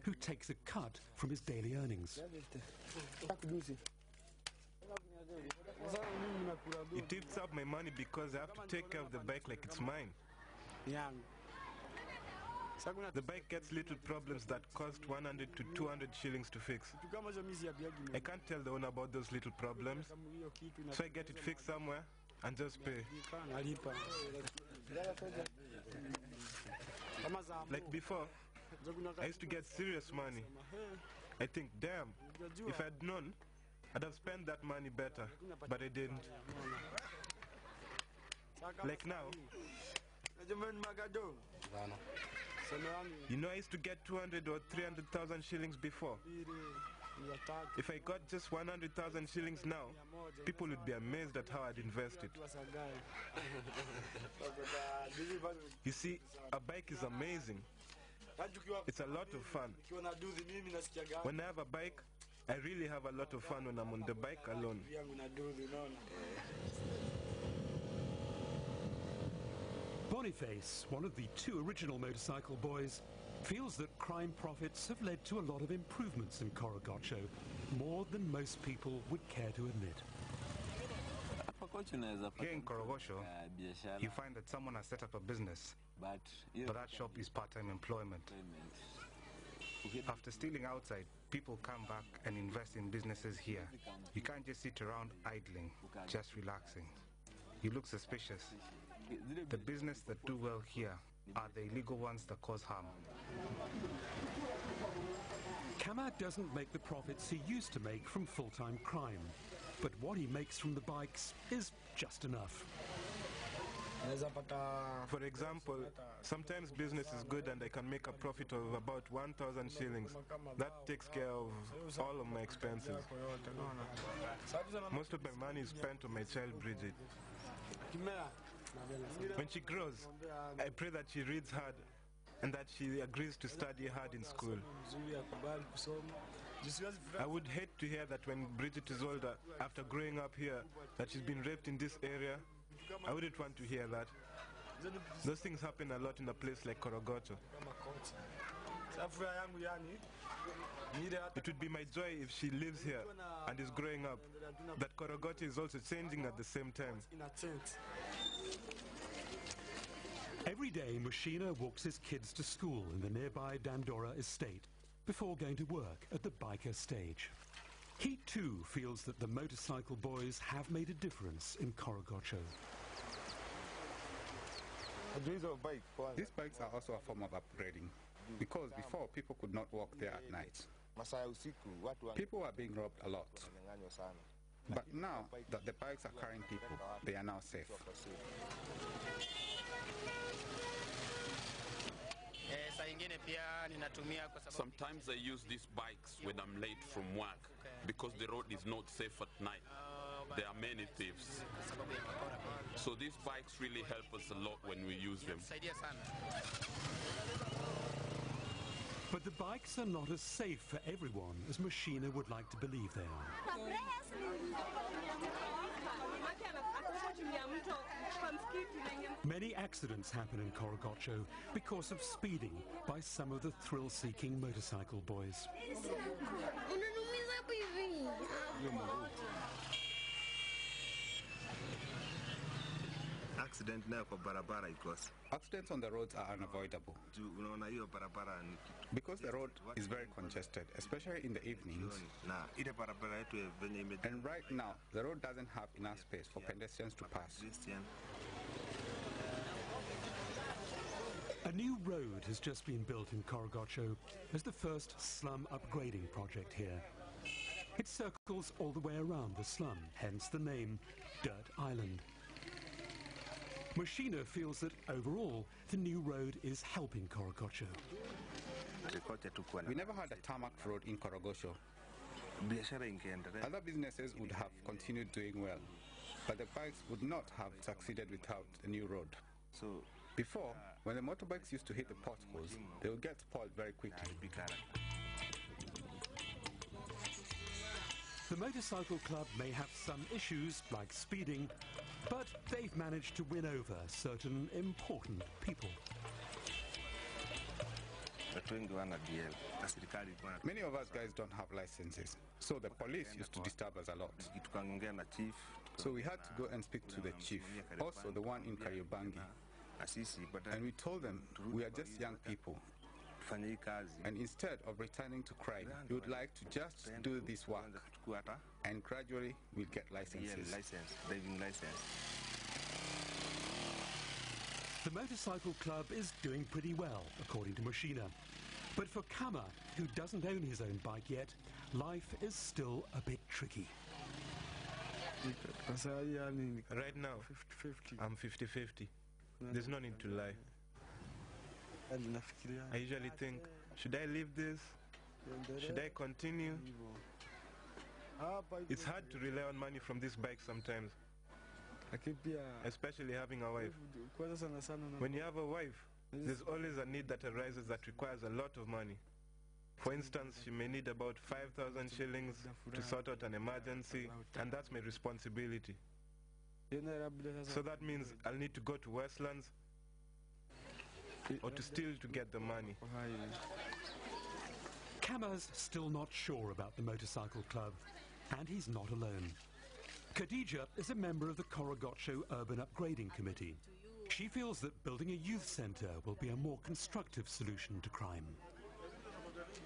who takes a cut from his daily earnings. It eats up my money because I have to take care of the bike like it's mine. The bike gets little problems that cost 100 to 200 shillings to fix. I can't tell the owner about those little problems, so I get it fixed somewhere and just pay. Like before, I used to get serious money. I think, damn, if I'd known, I'd have spent that money better, but I didn't. Like now, you know, I used to get 200 or 300,000 shillings before. If I got just 100,000 shillings now, people would be amazed at how I'd invested. You see, a bike is amazing. It's a lot of fun. When I have a bike, I really have a lot of fun when I'm on the bike alone. Boniface, one of the two original motorcycle boys, feels that crime profits have led to a lot of improvements in Korogocho, more than most people would care to admit. Here in Korogosho, you find that someone has set up a business, but that shop is part-time employment. After stealing outside, people come back and invest in businesses here. You can't just sit around idling, just relaxing. You look suspicious. The business that do well here are the illegal ones that cause harm. Kama doesn't make the profits he used to make from full-time crime, but what he makes from the bikes is just enough. For example, sometimes business is good and I can make a profit of about 1,000 shillings. That takes care of all of my expenses. Most of my money is spent on my child Bridget. When she grows, I pray that she reads hard and that she agrees to study hard in school. I would hate to hear that when Bridget is older, after growing up here, that she's been raped in this area. I wouldn't want to hear that. Those things happen a lot in a place like Korogocho. It would be my joy if she lives here and is growing up, that Korogocho is also changing at the same time. Every day, Mushina walks his kids to school in the nearby Dandora estate before going to work at the biker stage. He too feels that the motorcycle boys have made a difference in Korogocho. These bikes are also a form of upgrading, because before people could not walk there at night. People were being robbed a lot. But now that the bikes are carrying people, they are now safe. Sometimes I use these bikes when I'm late from work because the road is not safe at night. There are many thieves. So these bikes really help us a lot when we use them. But the bikes are not as safe for everyone as Mushina would like to believe they are. Many accidents happen in Korogocho because of speeding by some of the thrill-seeking motorcycle boys. Accidents on the roads are unavoidable because the road is very congested, especially in the evenings. And right now, the road doesn't have enough space for pedestrians to pass. A new road has just been built in Korogocho as the first slum upgrading project here. It circles all the way around the slum, hence the name Dirt Island. Mushina feels that overall, the new road is helping Korogocho. We never had a tarmac road in Korogocho. Other businesses would have continued doing well, but the bikes would not have succeeded without the new road. Before, when the motorbikes used to hit the potholes, they would get spoiled very quickly. The motorcycle club may have some issues, like speeding, but they've managed to win over certain important people. Many of us guys don't have licenses, so the police used to disturb us a lot. So we had to go and speak to the chief, also the one in Kariobangi. And we told them we are just young people. And instead of returning to crime, we would like to just do this work. And gradually we'll get licenses. The motorcycle club is doing pretty well, according to Machina. But for Kama, who doesn't own his own bike yet, life is still a bit tricky. Right now, I'm 50-50. There's no need to lie. I usually think, should I leave this? Should I continue? It's hard to rely on money from this bike sometimes, especially having a wife. When you have a wife, there's always a need that arises that requires a lot of money. For instance, she may need about 5,000 shillings to sort out an emergency, and that's my responsibility. So that means I'll need to go to Westlands or to steal to get the money. Kama's still not sure about the motorcycle club, and he's not alone. Khadija is a member of the Korogocho Urban Upgrading Committee. She feels that building a youth centre will be a more constructive solution to crime.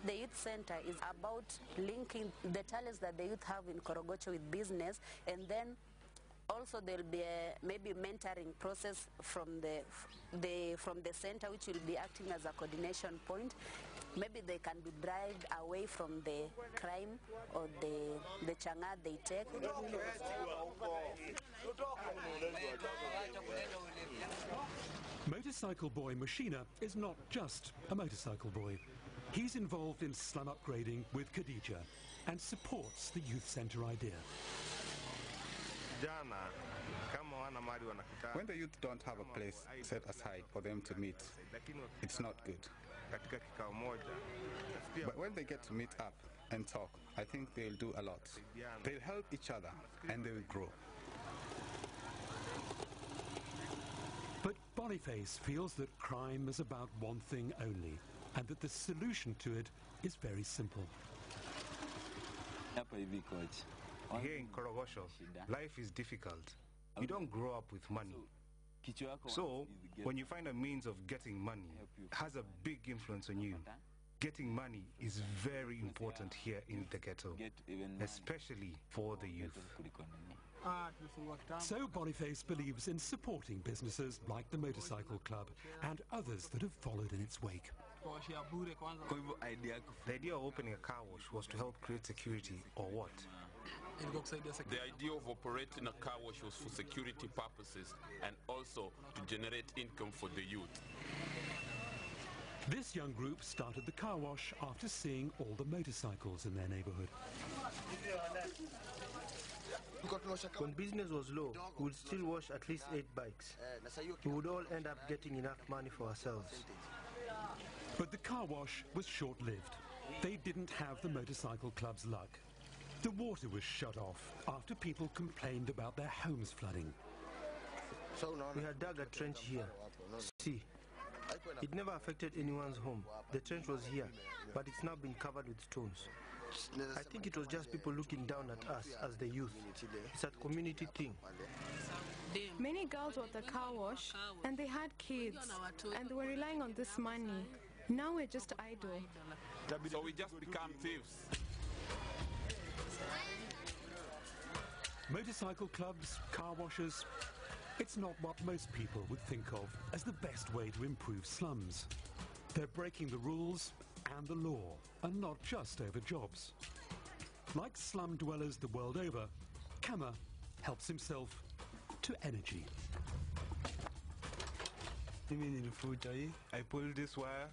The youth center is about linking the talents that the youth have in Korogocho with business, and then also there'll be a maybe mentoring process from the center, which will be acting as a coordination point. Maybe they can be drived away from the crime or the changa they take. Motorcycle boy Machina is not just a motorcycle boy. He's involved in slum upgrading with Khadija and supports the youth centre idea. When the youth don't have a place set aside for them to meet, it's not good. But when they get to meet up and talk, I think they'll do a lot. They'll help each other and they will grow. But Boniface feels that crime is about one thing only, and that the solution to it is very simple. Here in Korogocho, life is difficult. You don't grow up with money. So, when you find a means of getting money, it has a big influence on you. Getting money is very important here in the ghetto, especially for the youth. So Boniface believes in supporting businesses like the Motorcycle Club and others that have followed in its wake. The idea of opening a car wash was to help create security, or what? The idea of operating a car wash was for security purposes and also to generate income for the youth. This young group started the car wash after seeing all the motorcycles in their neighborhood. When business was low, we would still wash at least 8 bikes. We would all end up getting enough money for ourselves. But the car wash was short-lived. They didn't have the motorcycle club's luck. The water was shut off after people complained about their homes flooding. We had dug a trench here. See, it never affected anyone's home. The trench was here, but it's now been covered with stones. I think it was just people looking down at us as the youth. It's a community thing. Many girls were at the car wash and they had kids and they were relying on this money. Now we're just idle. So we just become thieves. Motorcycle clubs, car washes, it's not what most people would think of as the best way to improve slums. They're breaking the rules and the law, and not just over jobs. Like slum dwellers the world over, Kama helps himself to energy. I pulled this wire,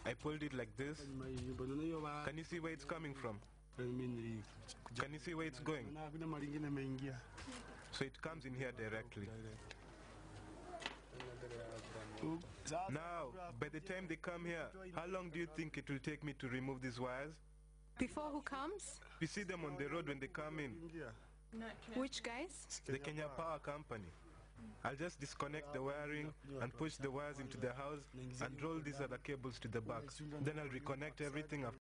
I pulled it like this. Can you see where it's coming from? Can you see where it's going? So it comes in here directly. Now, by the time they come here, how long do you think it will take me to remove these wires? Before who comes? We see them on the road when they come in. Which guys? The Kenya Power Company. I'll just disconnect the wiring and push the wires into the house and roll these other cables to the back. Then I'll reconnect everything after